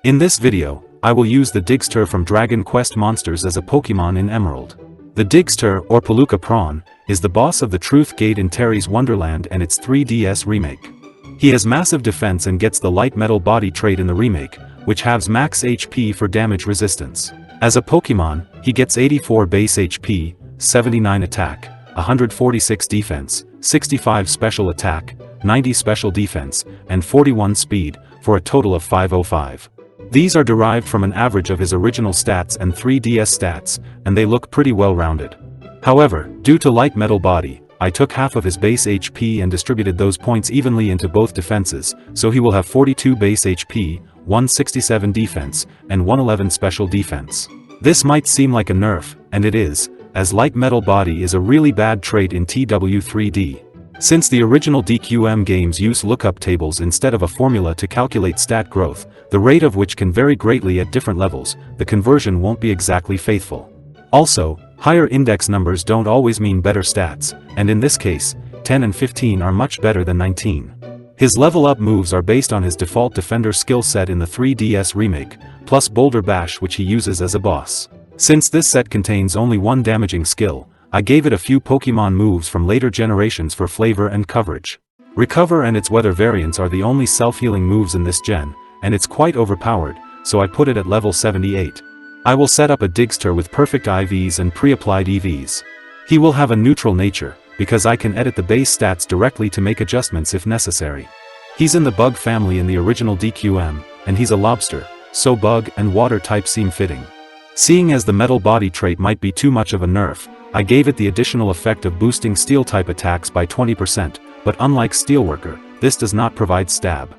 In this video, I will use the Digster from Dragon Quest monsters as a Pokémon in Emerald. The Digster, or Palooka Prawn, is the boss of the Truth Gate in Terry's Wonderland and its 3DS remake. He has massive defense and gets the light metal body trait in the remake, which halves max HP for damage resistance. As a Pokémon, he gets 84 base HP, 79 attack, 146 defense, 65 special attack, 90 special defense, and 41 speed, for a total of 505. These are derived from an average of his original stats and 3DS stats, and they look pretty well rounded. However, due to light metal body, I took half of his base HP and distributed those points evenly into both defenses, so he will have 42 base HP, 167 defense, and 111 special defense. This might seem like a nerf, and it is, as light metal body is a really bad trait in TW3D. Since the original DQM games use lookup tables instead of a formula to calculate stat growth, the rate of which can vary greatly at different levels, the conversion won't be exactly faithful. Also, higher index numbers don't always mean better stats, and in this case, 10 and 15 are much better than 19. His level-up moves are based on his default defender skill set in the 3DS remake, plus Boulder Bash, which he uses as a boss. Since this set contains only one damaging skill, I gave it a few Pokémon moves from later generations for flavor and coverage. Recover and its weather variants are the only self-healing moves in this gen, and it's quite overpowered, so I put it at level 78. I will set up a Digster with perfect IVs and pre-applied EVs. He will have a neutral nature, because I can edit the base stats directly to make adjustments if necessary. He's in the bug family in the original DQM, and he's a lobster, so bug and water type seem fitting. Seeing as the metal body trait might be too much of a nerf, I gave it the additional effect of boosting steel-type attacks by 20%, but unlike Steelworker, this does not provide stab.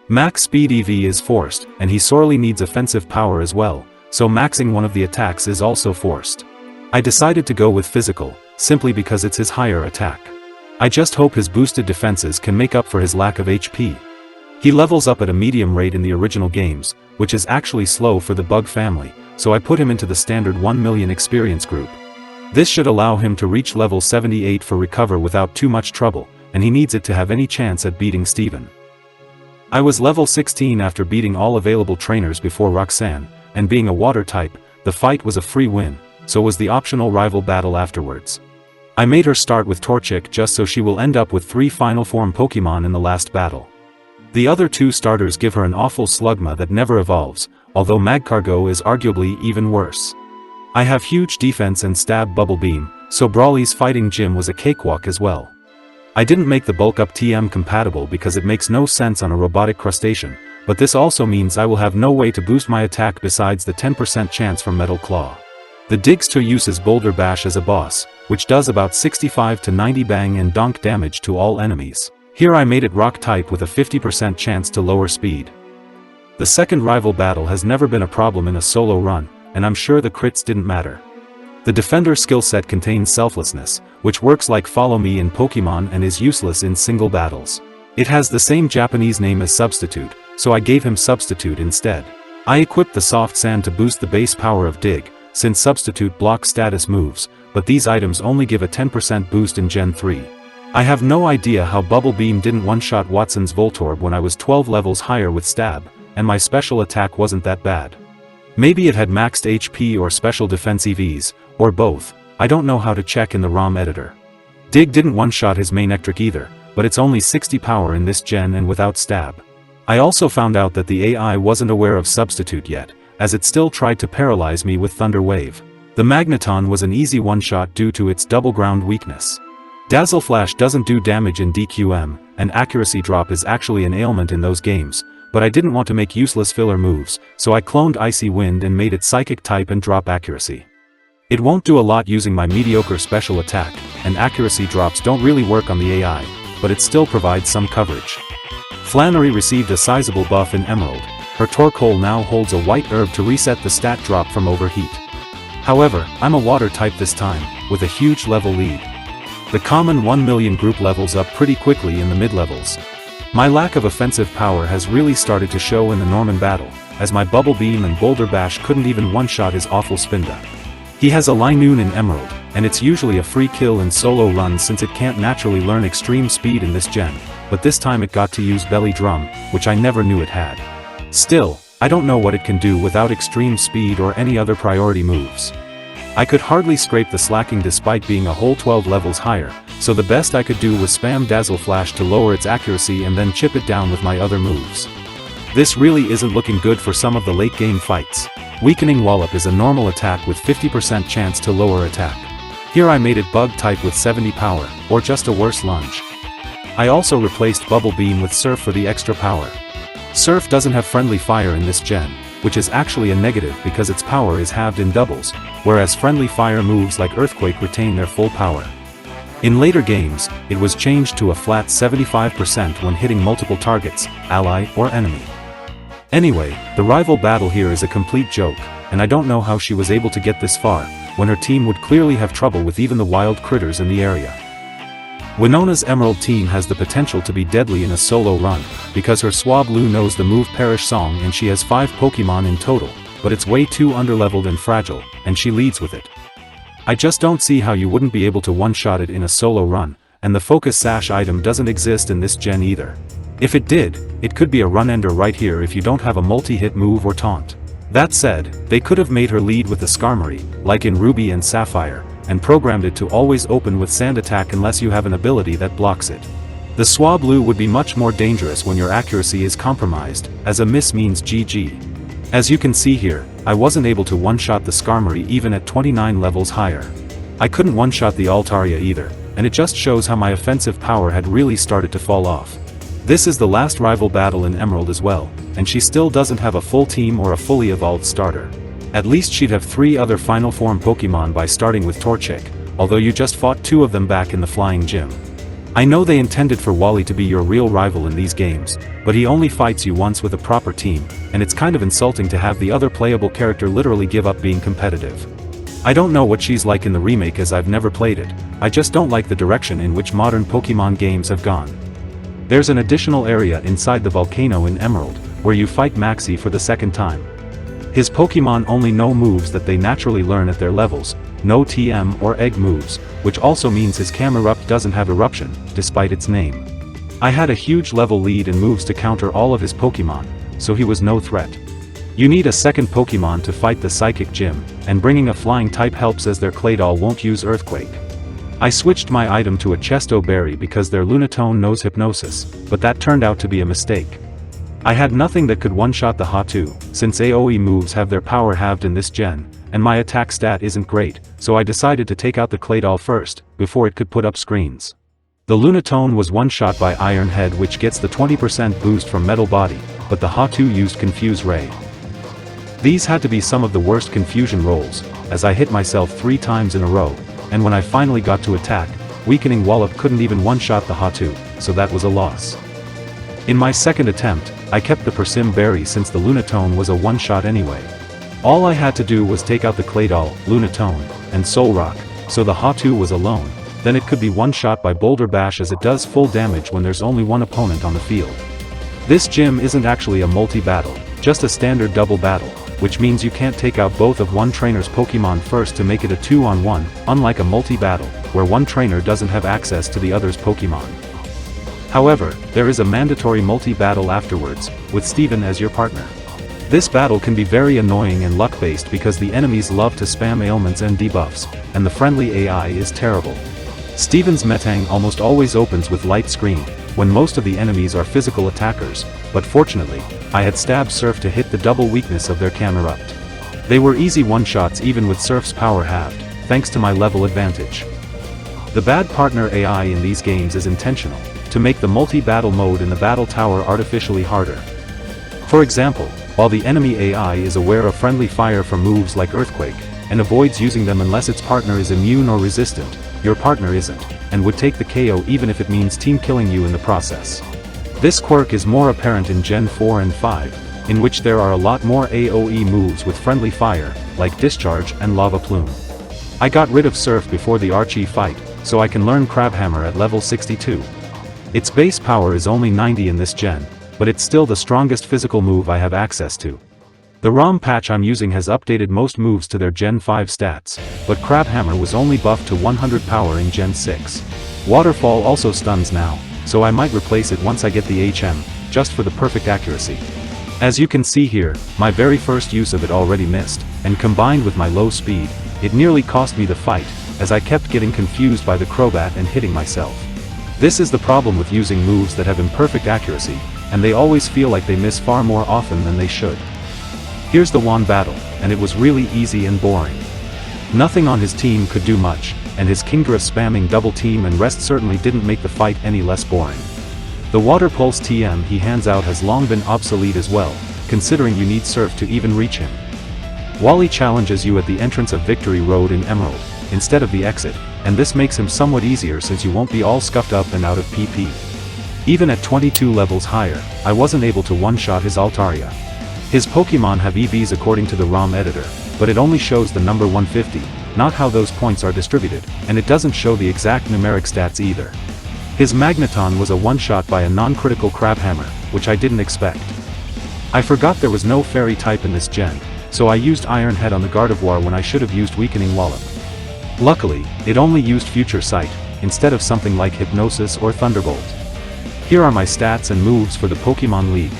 Max speed EV is forced, and he sorely needs offensive power as well, so maxing one of the attacks is also forced. I decided to go with physical, simply because it's his higher attack. I just hope his boosted defenses can make up for his lack of HP. He levels up at a medium rate in the original games, which is actually slow for the bug family, so I put him into the standard 1 million experience group. This should allow him to reach level 78 for recover without too much trouble, and he needs it to have any chance at beating Steven. I was level 16 after beating all available trainers before Roxanne, and being a water type, the fight was a free win, so was the optional rival battle afterwards. I made her start with Torchic just so she will end up with 3 final form Pokémon in the last battle. The other 2 starters give her an awful Slugma that never evolves, although Magcargo is arguably even worse. I have huge defense and stab Bubble Beam, so Brawly's fighting gym was a cakewalk as well. I didn't make the bulk up TM compatible because it makes no sense on a robotic crustacean, but this also means I will have no way to boost my attack besides the 10% chance from Metal Claw. The Digster uses Boulder Bash as a boss, which does about 65 to 90 bang and donk damage to all enemies. Here I made it rock type with a 50% chance to lower speed. The second rival battle has never been a problem in a solo run, and I'm sure the crits didn't matter. The defender skill set contains selflessness, which works like follow me in Pokémon and is useless in single battles. It has the same Japanese name as substitute, so I gave him substitute instead. I equipped the soft sand to boost the base power of Dig, since substitute blocks status moves, but these items only give a 10% boost in Gen 3. I have no idea how Bubble Beam didn't one-shot Watson's Voltorb when I was 12 levels higher with stab, and my special attack wasn't that bad. Maybe it had maxed HP or special defense EVs, or both. I don't know how to check in the ROM editor. Dig didn't one-shot his main Ectric either, but it's only 60 power in this gen and without stab. I also found out that the AI wasn't aware of substitute yet, as it still tried to paralyze me with Thunder Wave. The Magneton was an easy one-shot due to its double ground weakness. Dazzle Flash doesn't do damage in DQM, and accuracy drop is actually an ailment in those games, but I didn't want to make useless filler moves, so I cloned Icy Wind and made it Psychic type and drop accuracy. It won't do a lot using my mediocre special attack, and accuracy drops don't really work on the AI, but it still provides some coverage. Flannery received a sizable buff in Emerald. Her Torkoal now holds a white herb to reset the stat drop from overheat. However, I'm a water type this time, with a huge level lead. The common 1 million group levels up pretty quickly in the mid-levels. My lack of offensive power has really started to show in the Norman battle, as my Bubble Beam and Boulder Bash couldn't even one-shot his awful Spinda. He has a Linoon in Emerald, and it's usually a free kill in solo runs since it can't naturally learn extreme speed in this gen, but this time it got to use Belly Drum, which I never knew it had. Still, I don't know what it can do without extreme speed or any other priority moves. I could hardly scrape the slacking despite being a whole 12 levels higher, so the best I could do was spam Dazzle Flash to lower its accuracy and then chip it down with my other moves. This really isn't looking good for some of the late game fights. Weakening Wallop is a normal attack with 50% chance to lower attack. Here I made it Bug type with 70 power, or just a worse lunge. I also replaced Bubble Beam with Surf for the extra power. Surf doesn't have friendly fire in this gen, which is actually a negative because its power is halved in doubles, whereas friendly fire moves like Earthquake retain their full power. In later games, it was changed to a flat 75% when hitting multiple targets, ally or enemy. Anyway, the rival battle here is a complete joke, and I don't know how she was able to get this far, when her team would clearly have trouble with even the wild critters in the area. Winona's Emerald team has the potential to be deadly in a solo run, because her Swablu knows the move Perish Song and she has 5 Pokémon in total, but it's way too underleveled and fragile, and she leads with it. I just don't see how you wouldn't be able to one-shot it in a solo run, and the Focus Sash item doesn't exist in this gen either. If it did, it could be a run-ender right here if you don't have a multi-hit move or taunt. That said, they could have made her lead with the Skarmory, like in Ruby and Sapphire, and programmed it to always open with Sand Attack unless you have an ability that blocks it. The Swablu would be much more dangerous when your accuracy is compromised, as a miss means GG. As you can see here, I wasn't able to one-shot the Skarmory even at 29 levels higher. I couldn't one-shot the Altaria either, and it just shows how my offensive power had really started to fall off. This is the last rival battle in Emerald as well, and she still doesn't have a full team or a fully evolved starter. At least she'd have 3 other final form Pokémon by starting with Torchic, although you just fought 2 of them back in the Flying Gym. I know they intended for Wally to be your real rival in these games, but he only fights you once with a proper team, and it's kind of insulting to have the other playable character literally give up being competitive. I don't know what she's like in the remake as I've never played it, I just don't like the direction in which modern Pokémon games have gone. There's an additional area inside the volcano in Emerald, where you fight Maxie for the second time. His Pokémon only know moves that they naturally learn at their levels, no TM or Egg moves, which also means his Camerupt doesn't have Eruption, despite its name. I had a huge level lead and moves to counter all of his Pokémon, so he was no threat. You need a second Pokémon to fight the Psychic Gym, and bringing a flying type helps as their Claydol won't use Earthquake. I switched my item to a Chesto Berry because their Lunatone knows Hypnosis, but that turned out to be a mistake. I had nothing that could one-shot the Hatu, since AoE moves have their power halved in this gen, and my attack stat isn't great, so I decided to take out the Claydol first, before it could put up screens. The Lunatone was one-shot by Iron Head, which gets the 20% boost from Metal Body, but the Hatu used Confuse Ray. These had to be some of the worst confusion rolls, as I hit myself 3 times in a row, and when I finally got to attack, Weakening Wallop couldn't even one-shot the Hatu, so that was a loss. In my second attempt, I kept the Persim Berry since the Lunatone was a one-shot anyway. All I had to do was take out the Claydol, Lunatone, and Solrock, so the Hatu was alone, then it could be one-shot by Boulder Bash as it does full damage when there's only one opponent on the field. This gym isn't actually a multi-battle, just a standard double battle, which means you can't take out both of one trainer's Pokémon first to make it a 2-on-1, unlike a multi-battle, where one trainer doesn't have access to the other's Pokémon. However, there is a mandatory multi-battle afterwards, with Steven as your partner. This battle can be very annoying and luck-based because the enemies love to spam ailments and debuffs, and the friendly AI is terrible. Steven's Metang almost always opens with Light Screen, when most of the enemies are physical attackers, but fortunately, I had Stab Surf to hit the double weakness of their Camerupt. They were easy one-shots even with Surf's power halved, thanks to my level advantage. The bad partner AI in these games is intentional, to make the multi-battle mode in the battle tower artificially harder. For example, while the enemy AI is aware of friendly fire from moves like Earthquake, and avoids using them unless its partner is immune or resistant, your partner isn't, and would take the KO even if it means team killing you in the process. This quirk is more apparent in Gen 4 and 5, in which there are a lot more AoE moves with friendly fire, like Discharge and Lava Plume. I got rid of Surf before the Archie fight, so I can learn Crabhammer at level 62. Its base power is only 90 in this gen, but it's still the strongest physical move I have access to. The ROM patch I'm using has updated most moves to their Gen 5 stats, but Crabhammer was only buffed to 100 power in Gen 6. Waterfall also stuns now, so I might replace it once I get the HM, just for the perfect accuracy. As you can see here, my very first use of it already missed, and combined with my low speed, it nearly cost me the fight, as I kept getting confused by the Crobat and hitting myself. This is the problem with using moves that have imperfect accuracy, and they always feel like they miss far more often than they should. Here's the one battle, and it was really easy and boring. Nothing on his team could do much, and his Kingdra spamming double team and rest certainly didn't make the fight any less boring. The Water Pulse TM he hands out has long been obsolete as well, considering you need Surf to even reach him. Wally challenges you at the entrance of Victory Road in Emerald, instead of the exit, and this makes him somewhat easier since you won't be all scuffed up and out of PP. Even at 22 levels higher, I wasn't able to one-shot his Altaria. His Pokémon have EVs according to the ROM editor, but it only shows the number 150, not how those points are distributed, and it doesn't show the exact numeric stats either. His Magneton was a one-shot by a non-critical Crabhammer, which I didn't expect. I forgot there was no fairy type in this gen, so I used Iron Head on the Gardevoir when I should have used Weakening Wallop. Luckily, it only used Future Sight, instead of something like Hypnosis or Thunderbolt. Here are my stats and moves for the Pokémon League.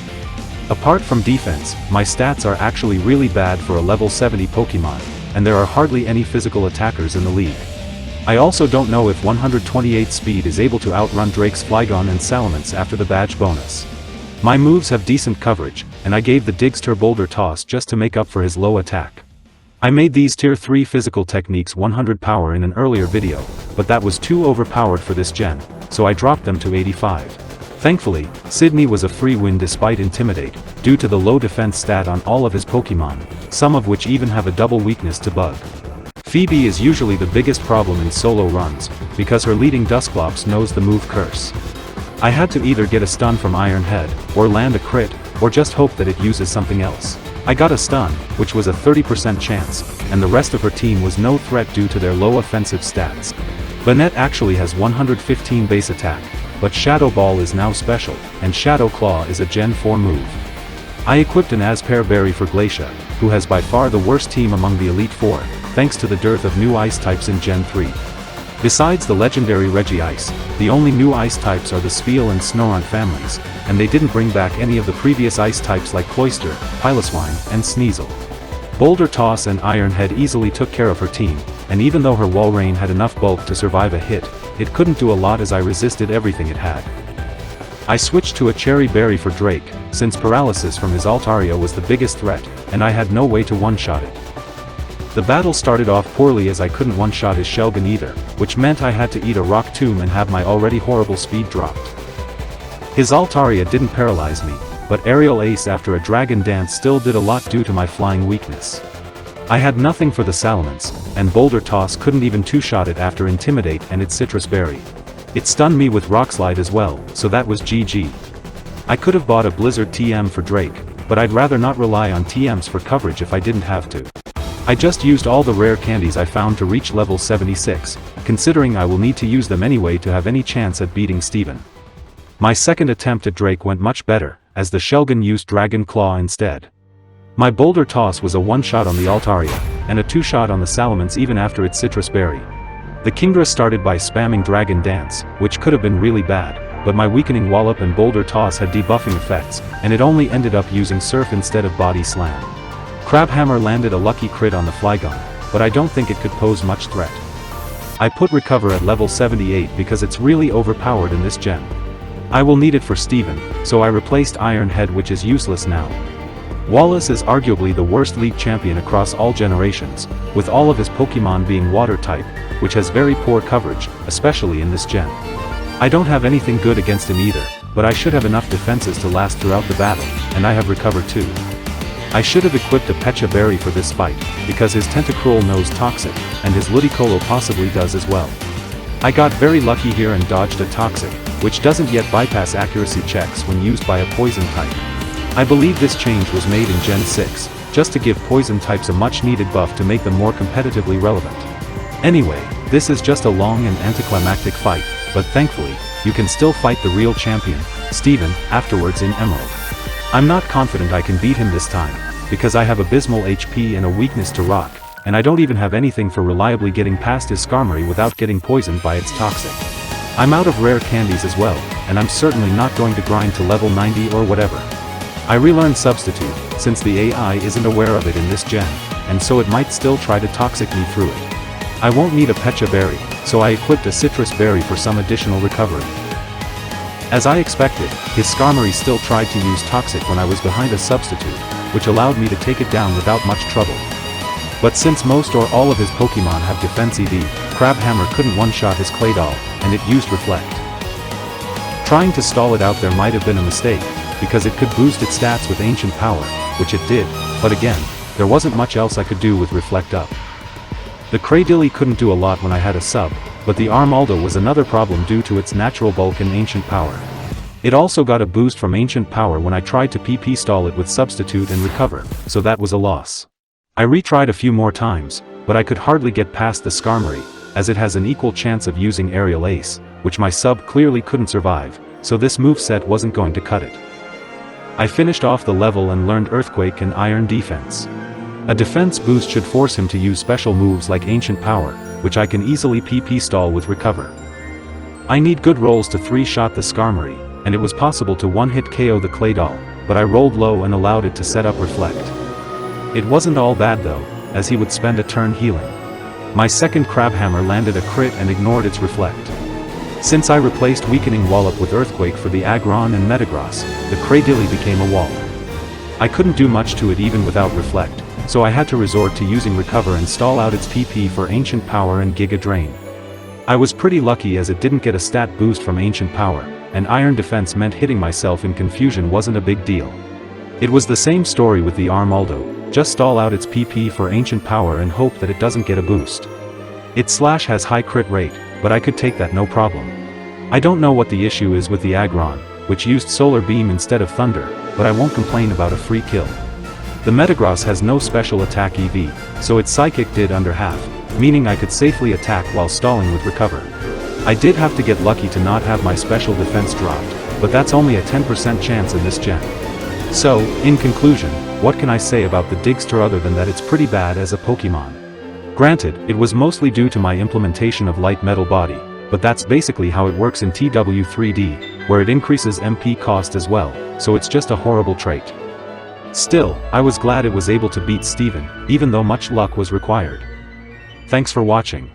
Apart from defense, my stats are actually really bad for a level 70 Pokémon, and there are hardly any physical attackers in the league. I also don't know if 128 speed is able to outrun Drake's Flygon and Salamence after the badge bonus. My moves have decent coverage, and I gave the Digster Boulder Toss just to make up for his low attack. I made these tier 3 physical techniques 100 power in an earlier video, but that was too overpowered for this gen, so I dropped them to 85. Thankfully, Sydney was a free win despite Intimidate, due to the low defense stat on all of his Pokémon, some of which even have a double weakness to Bug. Phoebe is usually the biggest problem in solo runs, because her leading Dusclops knows the move Curse. I had to either get a stun from Iron Head, or land a crit, or just hope that it uses something else. I got a stun, which was a 30% chance, and the rest of her team was no threat due to their low offensive stats. Banette actually has 115 base attack, but Shadow Ball is now special, and Shadow Claw is a Gen 4 move. I equipped an Aspear Berry for Glacia, who has by far the worst team among the Elite Four, thanks to the dearth of new ice types in Gen 3. Besides the legendary Regice, the only new ice types are the Spheal and Snorunt families, and they didn't bring back any of the previous ice types like Cloyster, Piloswine, and Sneasel. Boulder Toss and Iron Head easily took care of her team, and even though her Walrein had enough bulk to survive a hit, it couldn't do a lot as I resisted everything it had. I switched to a Cherry Berry for Drake, since paralysis from his Altaria was the biggest threat, and I had no way to one-shot it. The battle started off poorly as I couldn't one-shot his Shelgon either, which meant I had to eat a Rock Tomb and have my already horrible speed dropped. His Altaria didn't paralyze me, but Aerial Ace after a Dragon Dance still did a lot due to my flying weakness. I had nothing for the Salamence, and Boulder Toss couldn't even two-shot it after Intimidate and its Citrus Berry. It stunned me with Rock Slide as well, so that was GG. I could have bought a Blizzard TM for Drake, but I'd rather not rely on TMs for coverage if I didn't have to. I just used all the rare candies I found to reach level 76, considering I will need to use them anyway to have any chance at beating Steven. My second attempt at Drake went much better, as the Shelgon used Dragon Claw instead. My Boulder Toss was a one-shot on the Altaria, and a two-shot on the Salamence even after its Citrus Berry. The Kingdra started by spamming Dragon Dance, which could have been really bad, but my Weakening Wallop and Boulder Toss had debuffing effects, and it only ended up using Surf instead of Body Slam. Crabhammer landed a lucky crit on the Flygon, but I don't think it could pose much threat. I put Recover at level 78 because it's really overpowered in this gen. I will need it for Steven, so I replaced Iron Head, which is useless now. Wallace is arguably the worst league champion across all generations, with all of his Pokémon being water type, which has very poor coverage, especially in this gen. I don't have anything good against him either, but I should have enough defenses to last throughout the battle, and I have Recover too. I should have equipped a Pecha Berry for this fight, because his Tentacruel knows Toxic, and his Ludicolo possibly does as well. I got very lucky here and dodged a Toxic, which doesn't yet bypass accuracy checks when used by a Poison type. I believe this change was made in Gen 6, just to give Poison types a much needed buff to make them more competitively relevant. Anyway, this is just a long and anticlimactic fight, but thankfully, you can still fight the real champion, Steven, afterwards in Emerald. I'm not confident I can beat him this time, because I have abysmal HP and a weakness to rock, and I don't even have anything for reliably getting past his Skarmory without getting poisoned by its Toxic. I'm out of rare candies as well, and I'm certainly not going to grind to level 90 or whatever. I relearned Substitute, since the AI isn't aware of it in this gen, and so it might still try to toxic me through it. I won't need a Pecha Berry, so I equipped a Citrus Berry for some additional recovery. As I expected, his Skarmory still tried to use Toxic when I was behind a Substitute, which allowed me to take it down without much trouble. But since most or all of his Pokémon have Defense EV, Crabhammer couldn't one-shot his Claydol, and it used Reflect. Trying to stall it out there might have been a mistake, because it could boost its stats with Ancient Power, which it did, but again, there wasn't much else I could do with Reflect up. The Cradily couldn't do a lot when I had a sub, but the Armaldo was another problem due to its natural bulk and Ancient Power. It also got a boost from Ancient Power when I tried to PP stall it with Substitute and Recover, so that was a loss. I retried a few more times, but I could hardly get past the Skarmory, as it has an equal chance of using Aerial Ace, which my sub clearly couldn't survive, so this moveset wasn't going to cut it. I finished off the level and learned Earthquake and Iron Defense. A defense boost should force him to use special moves like Ancient Power, which I can easily PP stall with Recover. I need good rolls to 3-shot the Skarmory, and it was possible to one-hit KO the Claydol, but I rolled low and allowed it to set up Reflect. It wasn't all bad though, as he would spend a turn healing. My second Crabhammer landed a crit and ignored its Reflect. Since I replaced Weakening Wallop with Earthquake for the Aggron and Metagross, the Cradily became a wall. I couldn't do much to it even without Reflect, so I had to resort to using Recover and stall out its PP for Ancient Power and Giga Drain. I was pretty lucky as it didn't get a stat boost from Ancient Power, and Iron Defense meant hitting myself in confusion wasn't a big deal. It was the same story with the Armaldo, just stall out its PP for Ancient Power and hope that it doesn't get a boost. Its Slash has high crit rate, but I could take that no problem. I don't know what the issue is with the Aggron, which used Solar Beam instead of Thunder, but I won't complain about a free kill. The Metagross has no special attack EV, so its Psychic did under half, meaning I could safely attack while stalling with Recover. I did have to get lucky to not have my special defense dropped, but that's only a 10% chance in this gen. So, in conclusion, what can I say about the Digster other than that it's pretty bad as a Pokémon? Granted, it was mostly due to my implementation of Light Metal Body, but that's basically how it works in TW3D, where it increases MP cost as well, so it's just a horrible trait. Still, I was glad it was able to beat Steven, even though much luck was required. Thanks for watching.